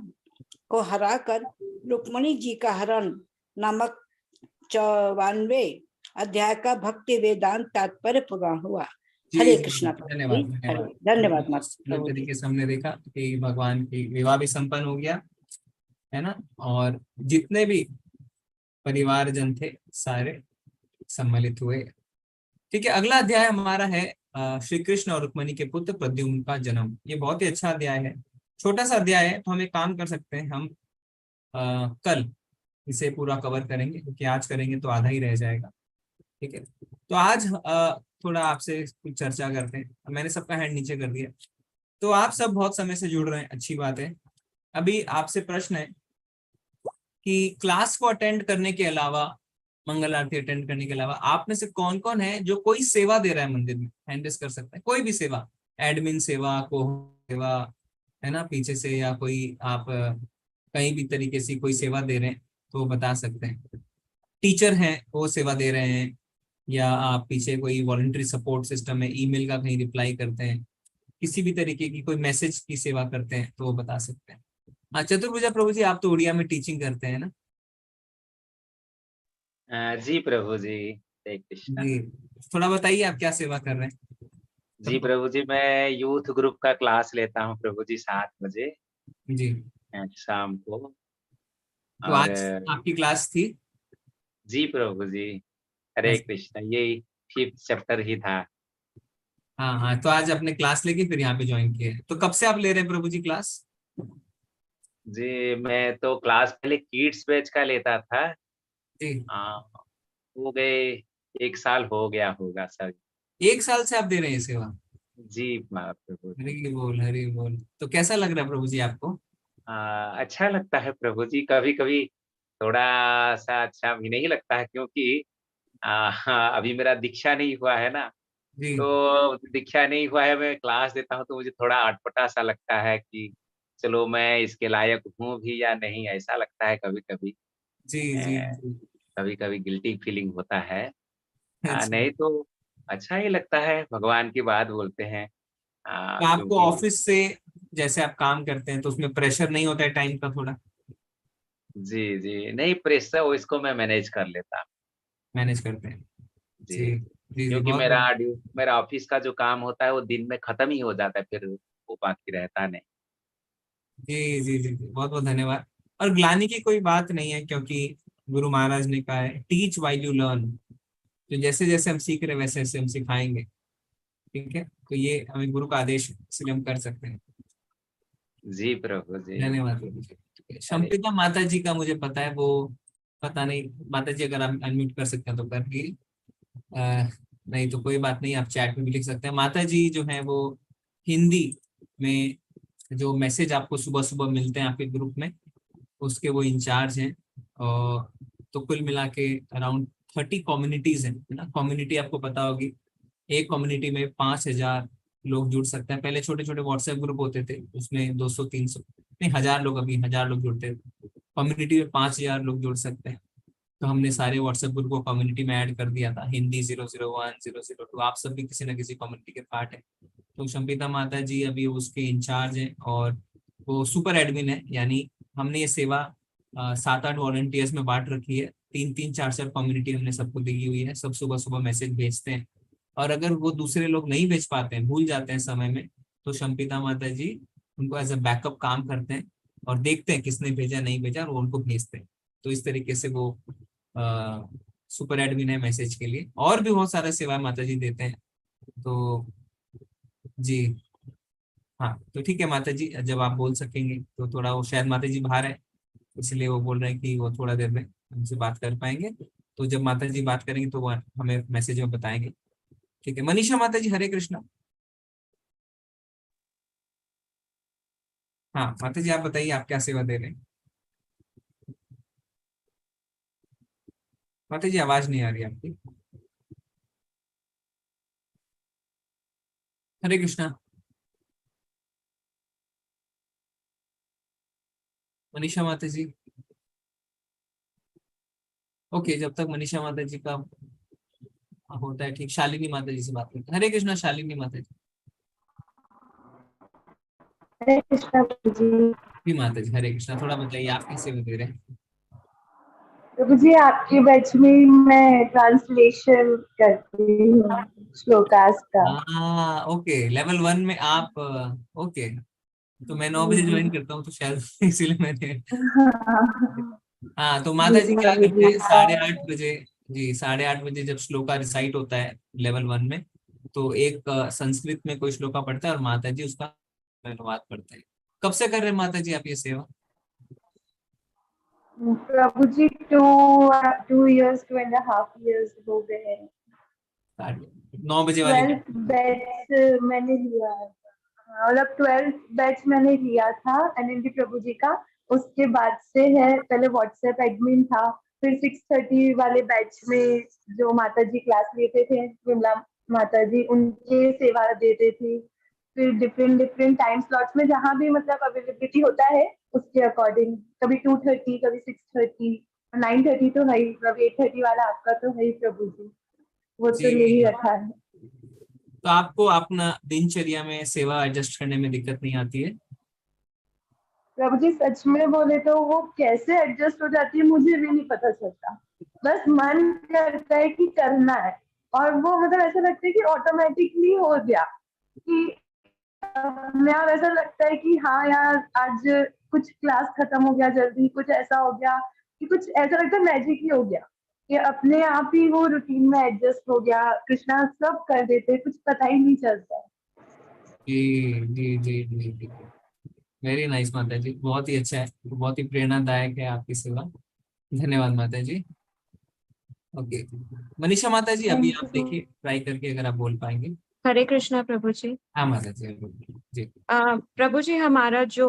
को हराकर रुक्मिणी जी का हरण नामक 94वें अध्याय का भक्ति वेदांत तात्पर्य पूरा हुआ। हरे कृष्णा। धन्यवाद माता। तरीके से हमने देखा कि भगवान की विवाह भी संपन्न हो गया है ना, और जितने भी परिवारजन थे सारे सम्मिलित हुए। ठीक है, अगला अध्याय हमारा है श्री कृष्ण और रुक्मिणी के पुत्र प्रद्युम्न का जन्म। ये बहुत ही अच्छा अध्याय है, छोटा सा अध्याय है, तो हम एक काम कर सकते हैं, हम कल इसे पूरा कवर करेंगे, क्योंकि आज करेंगे तो आधा ही रह जाएगा। ठीक है, तो आज थोड़ा आपसे कुछ चर्चा करते हैं। मैंने सबका हैंड नीचे कर दिया, तो आप सब बहुत समय से जुड़ रहे हैं, अच्छी बात है। अभी आपसे प्रश्न है कि क्लास को अटेंड करने के अलावा, मंगल आरती अटेंड करने के अलावा आप में से कौन कौन है जो कोई सेवा दे रहा है मंदिर में? हैंड रेज कर सकते हैं, कोई भी सेवा, एडमिन सेवा, को सेवा है ना पीछे से, या कोई आप कहीं भी तरीके से कोई सेवा दे रहे हैं तो बता सकते हैं। टीचर हैं वो सेवा दे रहे हैं, या आप पीछे कोई वॉलंटरी सपोर्ट सिस्टम है, ईमेल का कहीं रिप्लाई करते हैं, किसी भी तरीके की कोई मैसेज की सेवा करते हैं तो वो बता सकते हैं। हाँ चतुर्भुजा प्रभु जी, आप तो उड़िया में टीचिंग करते हैं ना? जी प्रभु जी, हरे कृष्णा जी, थोड़ा बताइए आप क्या सेवा कर रहे हैं? जी प्रभु जी, मैं यूथ ग्रुप का क्लास लेता हूँ प्रभु जी 7 बजे जी, शाम को। तो आज आपकी क्लास थी? जी प्रभु जी, हरे कृष्णा, ये 5th चैप्टर ही था। हाँ हाँ, तो आज आपने क्लास लेके फिर यहाँ पे ज्वाइन किया है। तो कब से आप ले रहे हैं प्रभु जी क्लास? जी मैं तो क्लास पहले किड्स बैच का लेता था। जी, हो गए 1 साल हो गया होगा सर। 1 साल से आप दे रहे हैं सेवा? जी प्रभु। हरी बोल, हरी बोल। तो कैसा लग रहा है प्रभु जी आपको? अच्छा लगता है प्रभु जी, कभी कभी थोड़ा सा अच्छा भी नहीं लगता है, क्योंकि अभी मेरा दीक्षा नहीं हुआ है ना, तो दीक्षा नहीं हुआ है, मैं क्लास देता हूँ तो मुझे थोड़ा अटपटा सा लगता है कि चलो मैं इसके लायक हूँ भी या नहीं, ऐसा लगता है कभी कभी। जी जी, कभी कभी गिल्टी फीलिंग होता है। अच्छा। नहीं तो अच्छा ही लगता है, भगवान की बात बोलते हैं। तो आपको ऑफिस से जैसे आप काम करते हैं तो उसमें प्रेशर नहीं होता है टाइम का थोड़ा? जी जी, नहीं प्रेशर वो इसको मैं मैनेज कर लेता। मैनेज करते हैं जी, जी, क्योंकि बहुत मेरा ऑफिस का जो काम होता है वो दिन में खत्म ही हो जाता है, फिर वो बाकी रहता नहीं। जी जी जी, बहुत बहुत धन्यवाद। और ग्लानि की कोई बात नहीं है, क्योंकि गुरु महाराज ने कहा है टीच व्हाइल यू लर्न। तो जैसे जैसे हम सीख रहे हैं वैसे वैसे हम सिखाएंगे। ठीक है, तो ये हमें गुरु का आदेश, इसलिए हम कर सकते हैं। जी प्रभु जी, धन्यवाद प्रभु जी। शंपिता माता जी का मुझे पता है, वो पता नहीं माता जी अगर आप अनम्यूट कर सकते हैं तो कर दी, नहीं तो कोई बात नहीं, आप चैट में भी लिख सकते हैं। माता जी जो है वो हिंदी में जो मैसेज आपको सुबह सुबह मिलते हैं आपके ग्रुप में, उसके वो इंचार्ज हैं। और तो कुल मिला के अराउंड 30 कम्युनिटीज हैं ना। कम्युनिटी आपको पता होगी, एक कम्युनिटी में 5000 लोग जुड़ सकते हैं। पहले छोटे छोटे व्हाट्सएप ग्रुप होते थे, उसमें 200-300 नहीं 1000 लोग, अभी 1000 लोग जुड़ते हैं। कम्युनिटी में 5000 लोग जुड़ सकते हैं। तो हमने सारे व्हाट्सएप ग्रुप को कम्युनिटी में ऐड कर दिया था, हिंदी 001 002। आप सब भी किसी ना किसी कम्युनिटी के पार्ट है। तो शंपिता माता जी अभी उसके इंचार्ज हैं और वो सुपर एडमिन है, यानी हमने ये सेवा 7-8 वॉलंटियर्स में बांट रखी है, 3-3 4-4 कम्युनिटी हमने सबको दी हुई है। सब सुबह सुबह मैसेज भेजते हैं, और अगर वो दूसरे लोग नहीं भेज पाते हैं, भूल जाते हैं समय में, तो शंपिता माता जी उनको एज अ बैकअप काम करते हैं और देखते हैं किसने भेजा नहीं भेजा, और वो उनको भेजते हैं। तो इस तरीके से वो सुपर एडमिन है मैसेज के लिए। और भी बहुत सारा सेवा माता जी देते हैं। तो जी हाँ, तो ठीक है माता जी, जब आप बोल सकेंगे तो थोड़ा, वो शायद माता जी बाहर है, इसलिए वो बोल रहे हैं कि वो थोड़ा देर में हमसे बात कर पाएंगे। तो जब माता जी बात करेंगे तो वो हमें मैसेज में बताएंगे। ठीक है, मनीषा माता जी, हरे कृष्णा। हाँ माता जी, आप बताइए आप क्या सेवा दे रहे हैं। माता जी आवाज नहीं आ रही आपकी। हरे कृष्णा। मनीषा माता जी। ओके, जब तक मनीषा माता जी का होता है ठीक, शालिनी माता जी से बात करते हैं। हरे कृष्णा शालिनी माता जी। हरे कृष्णा प्रभु जी। जी माता जी, हरे कृष्णा। थोड़ा बताइए आप कैसे दे रहे हैं। प्रभु जी, आपके बैच में मैं ट्रांसलेशन करती हूँ श्लोकास का। हाँ ओके, लेवल 1 में आप। ओके, तो मैं 9 बजे ज्वाइन करता हूँ, तो शायद इसीलिए मैंने। हाँ, तो माता जी क्या करते हैं, 8:30 बजे। जी 8:30 बजे जब श्लोका रिसाइट होता है लेवल 1 में, तो एक संस्कृत में कोई श्लोका पढ़ता है और माता जी उसका अनुवाद पढ़ते हैं। कब से कर रहे हैं माता जी आप ये सेवा। प्रभु जी 2 years 2.5 years हो गए हैं। 9 बजे वाले 12th बैच मैंने लिया, मतलब 12th बैच मैंने लिया था एनएलडी प्रभु जी का। उसके बाद से है, पहले व्हाट्सएप एडमिन था, फिर 6:30 वाले बैच में जो माता जी क्लास लेते थे, विमला माता जी, उनके सेवा देते थे। फिर डिफरेंट टाइम स्लॉट्स में जहाँ भी मतलब अवेलेबिलिटी होता है उसके अकॉर्डिंग, कभी 2:30, कभी 6:30, 9:30 तो है ही, मतलब 8:30 वाला आपका तो है ही प्रभु जी, वो तो ले ही जी। रखा है। तो आपको अपना दिनचर्या में सेवा एडजस्ट करने में दिक्कत नहीं आती है। प्रभु जी सच में बोले तो वो कैसे एडजस्ट हो जाती है मुझे भी नहीं पता चलता, बस मन करता है कि करना है, और वो मतलब ऐसा लगता है कि ऑटोमेटिकली हो गया, कि मैं ऐसा लगता है कि हाँ यार आज कुछ क्लास खत्म हो गया जल्दी, कुछ ऐसा हो गया कि कुछ ऐसा लगता है मैजिक ही हो गया, कि अपने आप ही वो रूटीन में एडजस्ट हो गया। कृष्णा सब कर देते, कुछ पता ही नहीं चलता। जी जी जी जी जी, वेरी नाइस माता जी, बहुत ही अच्छा है, बहुत ही प्रेरणादायक है आपकी सेवा। धन्यवाद माता जी। ओके, मनीषा माता जी अभी आप देखिए ट्राई करके अगर आप बोल पाएंगे। हरे कृष्णा प्रभु जी। हाँ माता जी जी। प्रभु जी, हमारा जो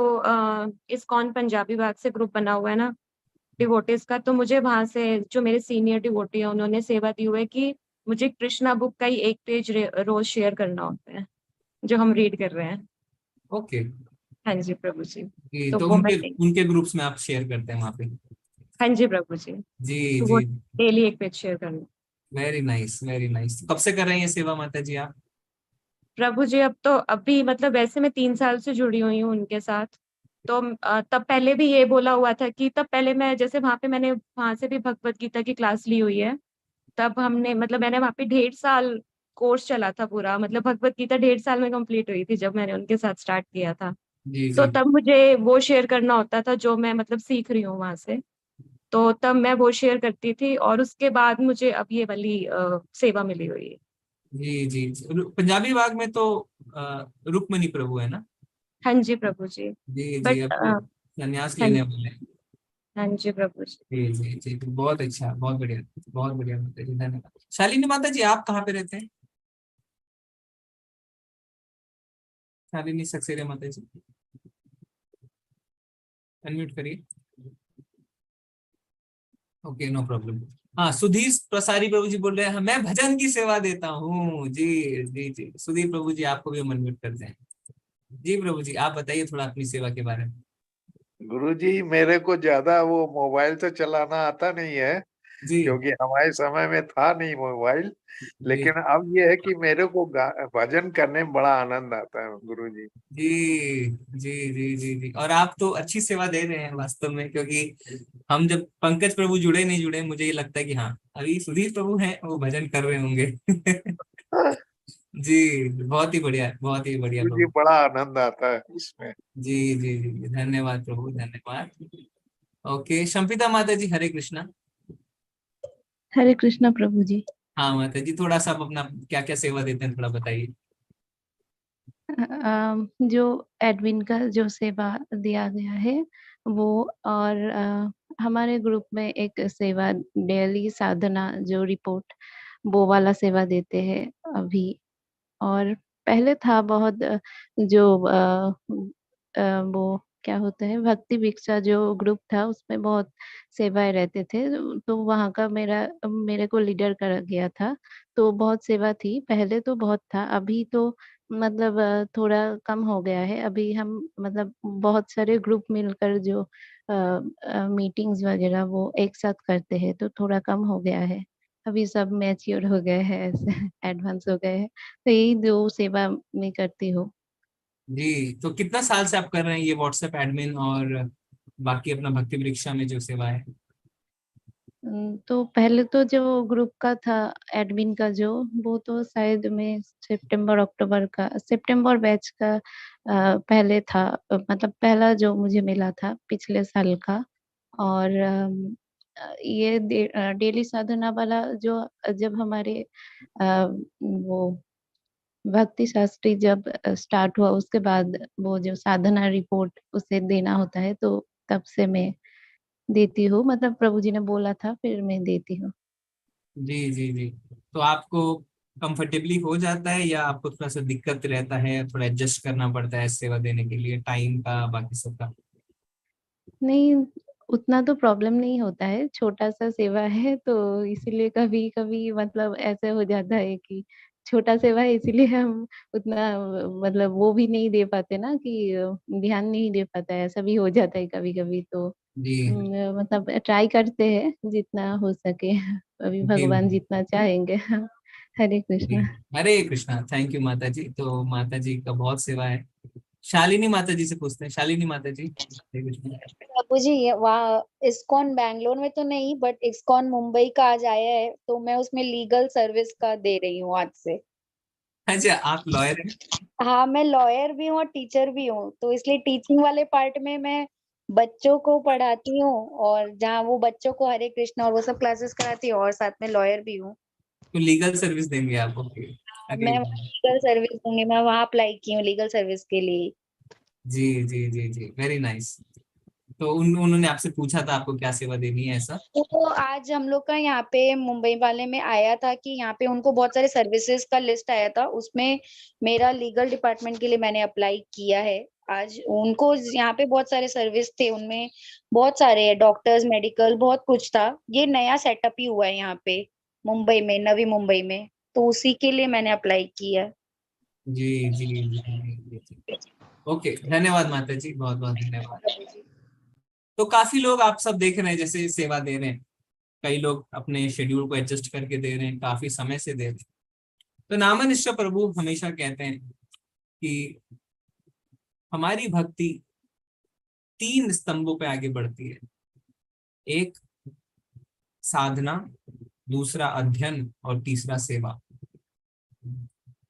इस्कॉन पंजाबी भाग से ग्रुप बना हुआ है ना डिवोटीज का, तो मुझे वहां से जो मेरे सीनियर डिवोटी है उन्होंने सेवा दी हुई है कि मुझे कृष्णा बुक का ही 1 पेज रोज शेयर करना होता है जो हम रीड कर रहे हैं। ओके। हाँ जी प्रभु जी। तो वो उनके मैं उनके ग्रुप्स में आप शेयर करते हैं वहाँ पे। हाँ जी प्रभु जी। जी तो वो जी, डेली 1 पेज शेयर करना। Very nice very nice. कब से कर रहे हैं ये सेवा माता जी आप। प्रभु जी अब तो अभी मतलब वैसे मैं 3 साल से जुड़ी हुई हूँ उनके साथ। तो तब पहले भी ये बोला हुआ था कि तब पहले मैं जैसे वहां पे मैंने वहां से भी भगवत गीता की क्लास ली हुई है। तब हमने मतलब मैंने वहां पे 1.5 साल कोर्स चला था पूरा, मतलब भगवत गीता 1.5 साल में कंप्लीट हुई थी जब मैंने उनके साथ स्टार्ट किया था। जी तो जी तब मुझे वो शेयर करना होता था जो मैं मतलब सीख रही हूँ वहां से। तो तब मैं वो शेयर करती थी और उसके बाद मुझे अब ये वाली सेवा मिली हुई है। जी जी। पंजाबी भाग में तो रुक्मणी प्रभु है ना। हाँ जी प्रभु जी। जी जी, बट अब तो संन्यास हाँ लेने वाले हैं। हाँ जी प्रभु जी। जी जी जी, तो बहुत अच्छा, बहुत बढ़िया, बहुत बढ़िया माता जी, धन्यवाद। शालिनी माता जी आप कहाँ पे रहते हैं। शालिनी सक्सेना माता जी, अनम्यूट करिए। Okay, no problem. हाँ, सुधीर प्रसारी प्रभु जी बोल रहे हैं, मैं भजन की सेवा देता हूँ। जी जी जी, सुधीर प्रभु जी आपको भी हम अनम्यूट करते हैं। जी प्रभु जी, आप बताइए थोड़ा अपनी सेवा के बारे में। गुरुजी मेरे को ज्यादा वो मोबाइल तो चलाना आता नहीं है, जी क्योंकि हमारे समय में था नहीं मोबाइल। जी लेकिन अब ये है कि मेरे को भजन करने में बड़ा आनंद आता है गुरु जी। जी जी जी जी जी। और आप तो अच्छी सेवा दे रहे हैं वास्तव में, क्योंकि हम जब पंकज प्रभु जुड़े नहीं जुड़े, मुझे ये लगता है कि हाँ अभी सुधीर प्रभु हैं, वो भजन कर रहे होंगे। जी बहुत ही बढ़िया, बहुत ही बढ़िया गुरु जी प्रभु। बड़ा आनंद आता है इसमें। जी जी जी, धन्यवाद प्रभु, धन्यवाद। ओके शंपिता माता जी, हरे कृष्णा। हरे कृष्णा प्रभु जी। हाँ माता जी, थोड़ा सा आप अपना क्या क्या सेवा देते हैं थोड़ा बताइए। जो एडमिन का जो सेवा दिया गया है वो, और हमारे ग्रुप में एक सेवा डेली साधना जो रिपोर्ट, वो वाला सेवा देते हैं अभी। और पहले था बहुत जो वो क्या होता है, भक्ति भिक्षा जो ग्रुप था उसमें बहुत सेवाएं रहते थे, तो वहाँ का मेरे को लीडर कर गया था। तो बहुत सेवा थी, पहले तो बहुत था, अभी तो मतलब थोड़ा कम हो गया है। अभी हम मतलब बहुत सारे ग्रुप मिलकर जो मीटिंग्स वगैरह वो एक साथ करते हैं, तो थोड़ा कम हो गया है। अभी सब मैच्योर हो गए हैं, ऐसे एडवांस हो गए हैं, तो यही दो सेवा मैं करती हूँ। जी तो कितना साल से आप कर रहे हैं ये व्हाट्सएप एडमिन और बाकी अपना भक्ति वृक्षा में जो सेवा है? तो पहले तो जो ग्रुप का था एडमिन का जो, वो तो शायद में सितंबर अक्टूबर का, सितंबर बैच का पहले था, मतलब पहला जो मुझे मिला था पिछले साल का। और ये डेली साधना वाला जो, जब हमारे वो भक्ति शास्त्री जब स्टार्ट हुआ उसके बाद वो जो साधना रिपोर्ट उसे देना होता है, तो तब से मैं देती हूँ, मतलब प्रभु जी ने बोला था फिर मैं देती हूँ। जी जी जी। तो आपको कंफर्टेबली हो जाता है या आपको थोड़ा सा दिक्कत रहता है, थोड़ा एडजस्ट करना पड़ता है सेवा देने के लिए, टाइम का बाकी सब का? नहीं, उतना तो प्रॉब्लम नहीं होता है, छोटा सा सेवा है तो इसीलिए कभी कभी मतलब ऐसे हो जाता है कि छोटा सेवा है, इसीलिए हम उतना मतलब वो भी नहीं दे पाते ना, कि ध्यान नहीं दे पाता है, ऐसा भी हो जाता है कभी कभी। तो जी मतलब ट्राई करते हैं जितना हो सके, अभी जी भगवान जितना चाहेंगे। हरे जी। कृष्णा। हरे कृष्णा, थैंक यू माता जी। तो माता जी का बहुत सेवा है। शालिनी माता जी से पूछते हैं, शालिनी माता जी, हरे कृष्णा। बाबू जी, ये वहाँ इस्कॉन बैंगलोर में तो नहीं, बट इस्कॉन मुंबई का आज आया है, तो मैं उसमें लीगल सर्विस का दे रही हूँ आज से। अच्छा आप लॉयर हैं? हाँ, मैं लॉयर भी हूँ और टीचर भी हूँ, तो इसलिए टीचिंग वाले पार्ट में मैं बच्चों को पढ़ाती हूँ, और जहाँ वो बच्चों को हरे कृष्णा और वो सब क्लासेस कराती हूँ, और साथ में लॉयर भी हूँ। तो लीगल सर्विस देंगे आप? ओके अगली मैं बार। लीगल सर्विस दूंगी, मैं वहाँ अप्लाई की हूँ लीगल सर्विस के लिए। जी जी जी जी, वेरी नाइस। तो उन्होंने आपसे पूछा था आपको क्या सेवा देनी है ऐसा? तो आज हम लोग का यहाँ पे मुंबई वाले में आया था कि यहाँ पे उनको बहुत सारे सर्विसेज का लिस्ट आया था, उसमें मेरा लीगल डिपार्टमेंट के लिए मैंने अप्लाई किया है। आज उनको यहाँ पे बहुत सारे सर्विस थे, उनमें बहुत सारे डॉक्टर्स, मेडिकल, बहुत कुछ था। ये नया सेटअप ही हुआ है यहाँ पे मुंबई में, नवी मुंबई में, तो उसी के लिए मैंने अप्लाई किया। जी जी जी जी जी। ओके धन्यवाद माता जी, बहुत बहुत धन्यवाद। तो काफी लोग आप सब देख रहे हैं जैसे सेवा दे रहे हैं, कई लोग अपने शेड्यूल को एडजस्ट करके दे रहे हैं, काफी समय से दे रहे हैं। तो नामनिष्ठ प्रभु हमेशा कहते हैं कि हमारी भक्ति 3 स्तंभों पे आगे बढ़ती है। एक साधना, दूसरा अध्ययन और तीसरा सेवा।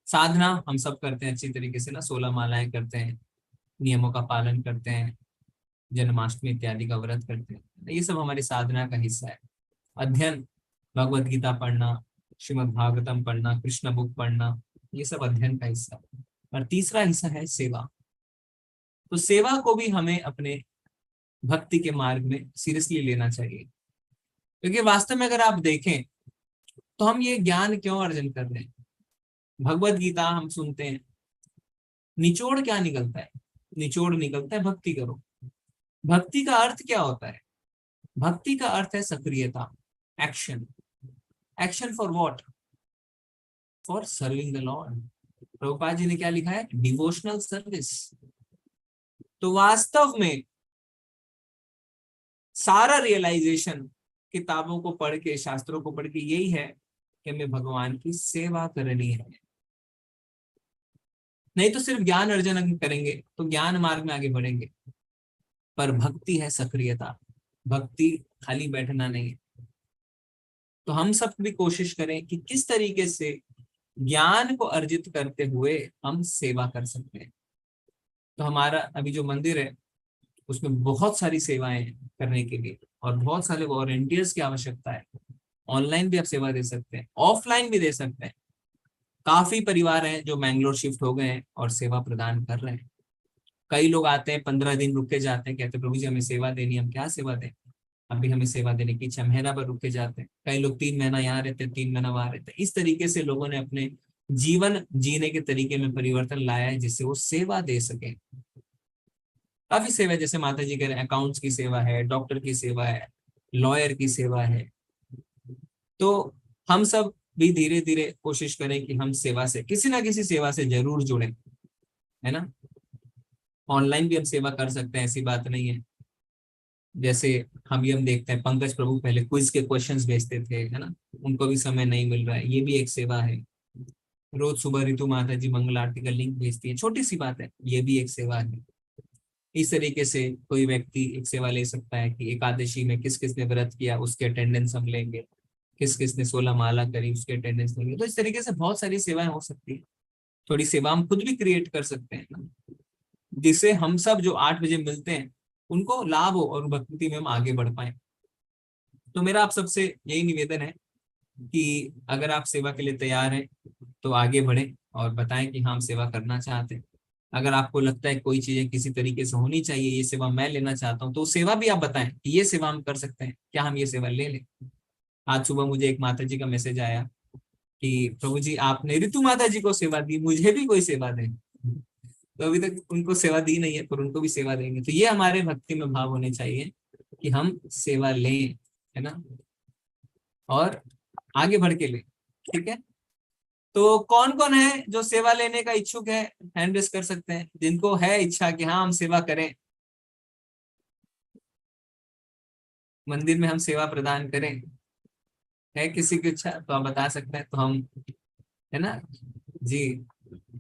साधना हम सब करते हैं अच्छी तरीके से ना, 16 मालाएं करते हैं, नियमों का पालन करते हैं, जन्माष्टमी इत्यादि का व्रत करते हैं, ये सब हमारी साधना का हिस्सा है। अध्ययन, भगवत गीता पढ़ना, श्रीमद् भागवतम पढ़ना, कृष्ण बुक पढ़ना, ये सब अध्ययन का हिस्सा है। और तीसरा हिस्सा है सेवा। तो सेवा को भी हमें अपने भक्ति के मार्ग में सीरियसली लेना चाहिए, क्योंकि वास्तव में अगर आप देखें तो हम ये ज्ञान क्यों अर्जन कर रहे हैं? भगवत गीता हम सुनते हैं, निचोड़ क्या निकलता है? निचोड़ निकलता है भक्ति करो। भक्ति का अर्थ क्या होता है? भक्ति का अर्थ है सक्रियता, action. Action for what? For serving the Lord. Prabhupada ji ने क्या लिखा है? Devotional service. तो वास्तव में सारा रियलाइजेशन किताबों को पढ़ के, शास्त्रों को पढ़ के यही है कि हमें भगवान की सेवा करनी है। नहीं तो सिर्फ ज्ञान अर्जन करेंगे तो ज्ञान मार्ग में आगे बढ़ेंगे, पर भक्ति है सक्रियता, भक्ति खाली बैठना नहीं है। तो हम सब भी कोशिश करें कि किस तरीके से ज्ञान को अर्जित करते हुए हम सेवा कर सकते हैं। तो हमारा अभी जो मंदिर है उसमें बहुत सारी सेवाएं करने के लिए और बहुत सारे वॉलंटियर्स की आवश्यकता है। ऑनलाइन भी आप सेवा दे सकते हैं, ऑफलाइन भी दे सकते हैं। काफी परिवार हैं जो मैंगलोर शिफ्ट हो गए हैं और सेवा प्रदान कर रहे हैं। कई लोग आते हैं 15 दिन रुक के जाते हैं, कहते प्रभु जी हमें सेवा देनी, हम क्या सेवा दें, अभी हमें सेवा देने की इच्छा, महीना भर रुक के जाते हैं। कई लोग 3 महीना यहाँ रहते हैं, 3 महीना वहां रहते हैं। इस तरीके से लोगों ने अपने जीवन जीने के तरीके में परिवर्तन लाया है जिससे वो सेवा दे सके। काफी सेवा, जैसे माता जी कह रहे हैं, अकाउंट्स की सेवा है, डॉक्टर की सेवा है, लॉयर की सेवा है। तो हम सब भी धीरे धीरे कोशिश करें कि हम सेवा से, किसी ना किसी सेवा से जरूर जुड़े, है ना। ऑनलाइन भी हम सेवा कर सकते हैं, ऐसी बात नहीं है। जैसे हम देखते हैं पंकज प्रभु पहले क्विज के क्वेश्चंस भेजते थे, है ना, उनको भी समय नहीं मिल रहा है, ये भी एक सेवा है। रोज सुबह रितु माता जी मंगल आरती का लिंक भेजती है, छोटी सी बात है, ये भी एक सेवा है। इस तरीके से कोई व्यक्ति एक सेवा ले सकता है कि एकादशी में किस किस ने व्रत किया उसके अटेंडेंस हम लेंगे, किस किस ने 16 माला करी उसके अटेंडेंस लेंगे। तो इस तरीके से बहुत सारी सेवाएं हो सकती है। थोड़ी सेवा हम खुद भी क्रिएट कर सकते हैं ना, जिससे हम सब जो 8 बजे मिलते हैं उनको लाभ हो और भक्ति में हम आगे बढ़ पाए। तो मेरा आप सबसे यही निवेदन है कि अगर आप सेवा के लिए तैयार हैं तो आगे बढ़े और बताएं कि हम सेवा करना चाहते हैं। अगर आपको लगता है कोई चीजें किसी तरीके से होनी चाहिए, ये सेवा मैं लेना चाहता हूँ, तो सेवा भी आप बताएं कि ये सेवा हम कर सकते हैं, क्या हम ये सेवा ले लें। आज सुबह मुझे एक माता जी का मैसेज आया कि प्रभु जी आपने ऋतु माता जी को सेवा दी, मुझे भी कोई सेवा दें। तो अभी तक उनको सेवा दी नहीं है, पर उनको भी सेवा देंगे। तो ये हमारे भक्ति में भाव होने चाहिए कि हम सेवा लें, है ना, और आगे बढ़ के लें। ठीक है, तो कौन कौन है जो सेवा लेने का इच्छुक है, हैंड रेस कर सकते हैं, जिनको है इच्छा कि हाँ हम सेवा करें, मंदिर में हम सेवा प्रदान करें। है किसी की इच्छा तो आप बता सकते हैं, तो हम, है ना जी।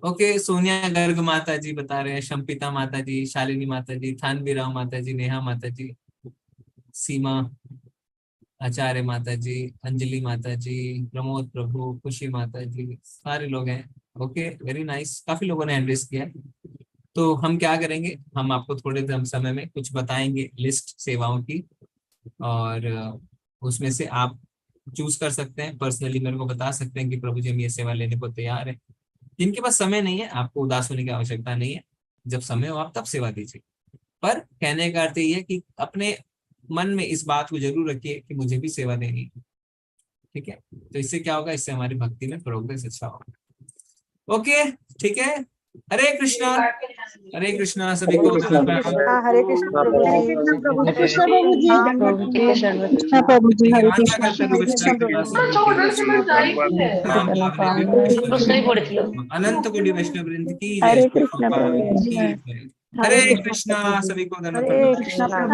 ओके, सोनिया गर्ग माता जी बता रहे हैं, शंपिता माता जी, शालिनी माता जी, थानवी राव माता जी, नेहा माता जी, सीमा आचार्य माता जी, अंजलि माता जी, प्रमोद प्रभु, खुशी माता जी, सारे लोग हैं। ओके, वेरी नाइस, काफी लोगों ने हैंड रेस किया है। तो हम क्या करेंगे, हम आपको थोड़े समय में कुछ बताएंगे लिस्ट सेवाओं की, और उसमें से आप चूज कर सकते हैं। पर्सनली मेरे को बता सकते हैं कि प्रभु जी हम ये सेवा लेने को तैयार है। जिनके पास समय नहीं है, आपको उदास होने की आवश्यकता नहीं है, जब समय हो आप तब सेवा दीजिए। पर कहने का अर्थ ये है कि अपने मन में इस बात को जरूर रखिए कि मुझे भी सेवा देनी है। ठीक है, तो इससे क्या होगा, इससे हमारी भक्ति में प्रोग्रेस अच्छा होगा। ओके, ठीक है, हरे कृष्णा, हरे कृष्णा सभी को। हरे कृष्णा प्रभु जी, हरे कृष्णा प्रभु जी, हरे कृष्णा अनंत कोटि वैष्णव वृंद की हरे जय। कृष्णा प्रभु जी, हरे कृष्णा सभी को। हरे कृष्णा प्रभु